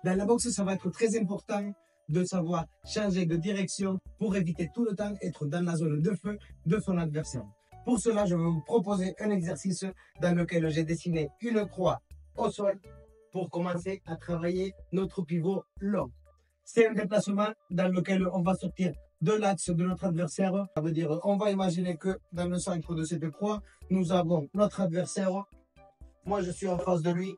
Dans la boxe, ça va être très important de savoir changer de direction pour éviter tout le temps être dans la zone de feu de son adversaire. Pour cela, je vais vous proposer un exercice dans lequel j'ai dessiné une croix au sol pour commencer à travailler notre pivot long. C'est un déplacement dans lequel on va sortir de l'axe de notre adversaire. Ça veut dire, on va imaginer que dans le centre de cette croix, nous avons notre adversaire. Moi, je suis en face de lui.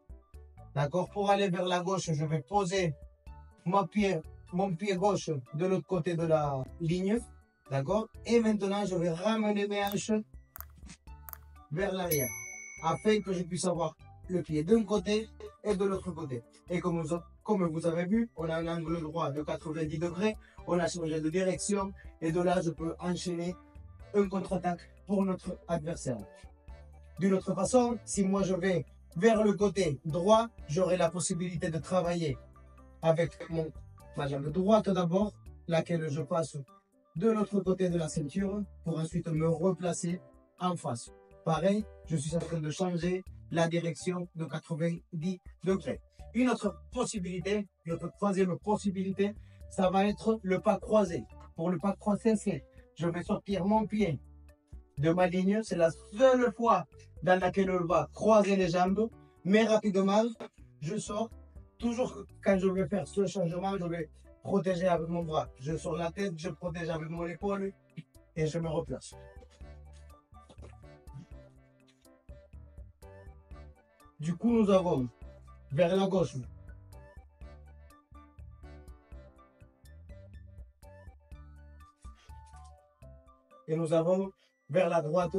D'accord? Pour aller vers la gauche, je vais poser mon pied gauche de l'autre côté de la ligne. D'accord? Et maintenant, je vais ramener mes hanches vers l'arrière afin que je puisse avoir le pied d'un côté et de l'autre côté. Et comme vous avez vu, on a un angle droit de 90 degrés, on a changé de direction et de là, je peux enchaîner un contre-attaque pour notre adversaire. D'une autre façon, si moi je vais vers le côté droit, j'aurai la possibilité de travailler avec ma jambe droite d'abord, laquelle je passe de l'autre côté de la ceinture pour ensuite me replacer en face. Pareil, je suis en train de changer la direction de 90 degrés. Une autre possibilité, notre troisième possibilité, ça va être le pas croisé. Pour le pas croisé, c'est je vais sortir mon pied de ma ligne. C'est la seule fois dans laquelle on va croiser les jambes, mais rapidement, je sors. Toujours quand je vais faire ce changement, je vais protéger avec mon bras. Je sors la tête, je protège avec mon épaule et je me replace. Du coup, nous avons vers la gauche et nous avons vers la droite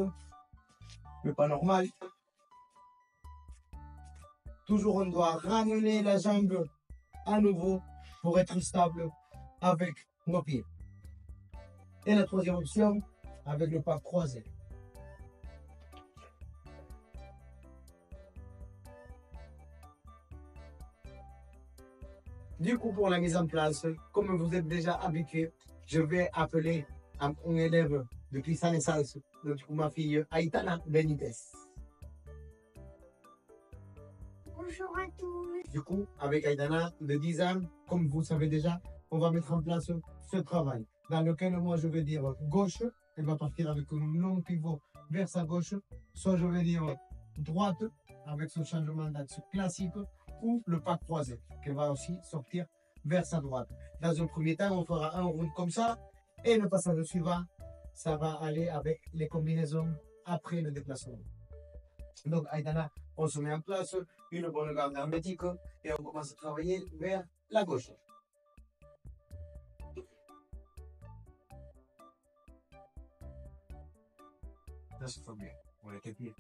le pas normal. Toujours, on doit ramener la jambe à nouveau pour être stable avec nos pieds. Et la troisième option, avec le pas croisé. Du coup, pour la mise en place, comme vous êtes déjà habitué, je vais appeler un élève depuis sa naissance, donc ma fille Aitana Benitez. Bonjour à tous. Du coup, avec Aitana de 10 ans, comme vous savez déjà, on va mettre en place ce travail dans lequel moi je vais dire gauche, elle va partir avec un long pivot vers sa gauche, soit je vais dire droite avec ce changement d'axe classique ou le pas croisé qui va aussi sortir vers sa droite. Dans un premier temps, on fera un round comme ça et le passage suivant, ça va aller avec les combinaisons après le déplacement. Donc, Aïdana, on se met en place une bonne garde hermétique et on commence à travailler vers la gauche. Là, c'est trop bien. On est pieds.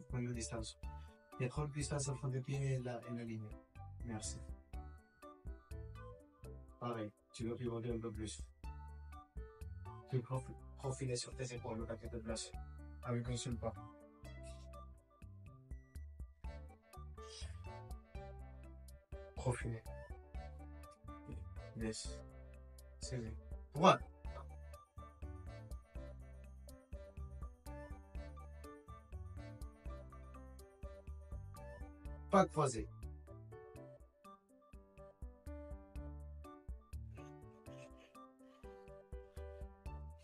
Prenez la distance. Il y a trop de distance entre les pieds et la ligne. Merci. Pareil, tu dois pivoter un peu plus. Tu profiler sur tes épaules le paquet de place. Avec un seul pas. Profiler. Yes. C'est vrai. Droite. Pas croisé.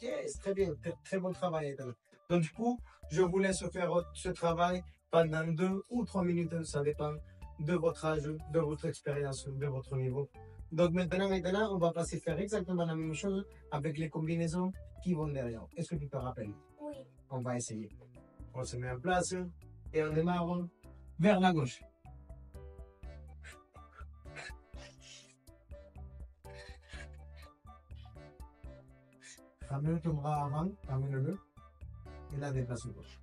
Yes, très bien, très bon travail. Donc du coup, je vous laisse faire ce travail pendant 2 ou 3 minutes, ça dépend de votre âge, de votre expérience, de votre niveau. Donc maintenant, on va passer faire exactement la même chose avec les combinaisons qui vont derrière. Est-ce que tu te rappelles? Oui. On va essayer. On se met en place et on démarre vers la gauche. Ramène ton bras avant, ramène-le. Et là, déplace le gauche.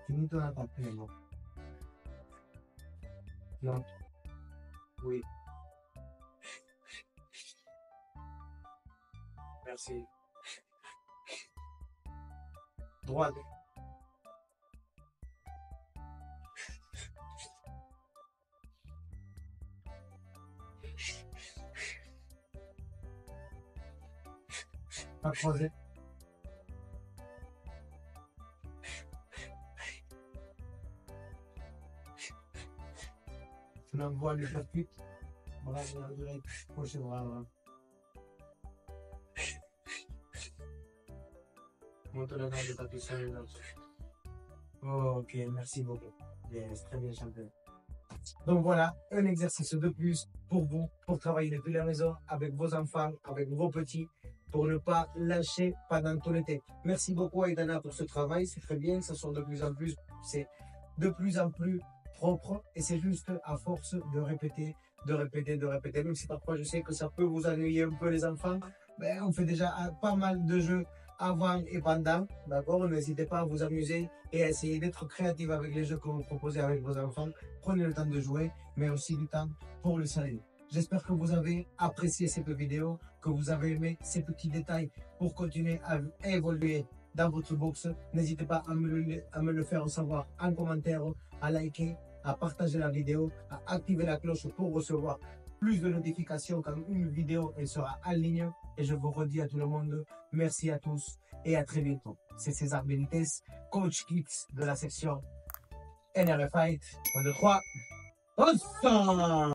Finis ton attaque, finalement. Non. Oui. Merci. Droite. Pas croisé. Tu l'envoies le percute Bras direct, crochet bras avant. Monte la garde de ta puissance là-dessus. Ok, merci beaucoup. Yes, très bien, champion. Donc voilà, un exercice de plus pour vous, pour travailler depuis la maison avec vos enfants, avec vos petits, pour ne pas lâcher pendant tout l'été. Merci beaucoup Aïdana pour ce travail, c'est très bien, ça sort de plus en plus, c'est de plus en plus propre et c'est juste à force de répéter, de répéter, de répéter. Même si parfois je sais que ça peut vous ennuyer un peu les enfants, ben, on fait déjà pas mal de jeux avant et pendant, d'accord? N'hésitez pas à vous amuser et à essayer d'être créatif avec les jeux que vous proposez avec vos enfants. Prenez le temps de jouer, mais aussi du temps pour le sérieux. J'espère que vous avez apprécié cette vidéo, que vous avez aimé ces petits détails pour continuer à évoluer dans votre boxe. N'hésitez pas à me le faire savoir en commentaire, à liker, à partager la vidéo, à activer la cloche pour recevoir plus de notifications quand une vidéo elle sera en ligne. Et je vous redis à tout le monde, merci à tous et à très bientôt. C'est César Benitez, coach Kids de la section NRF Fight. 1, 2, 3. Ensemble!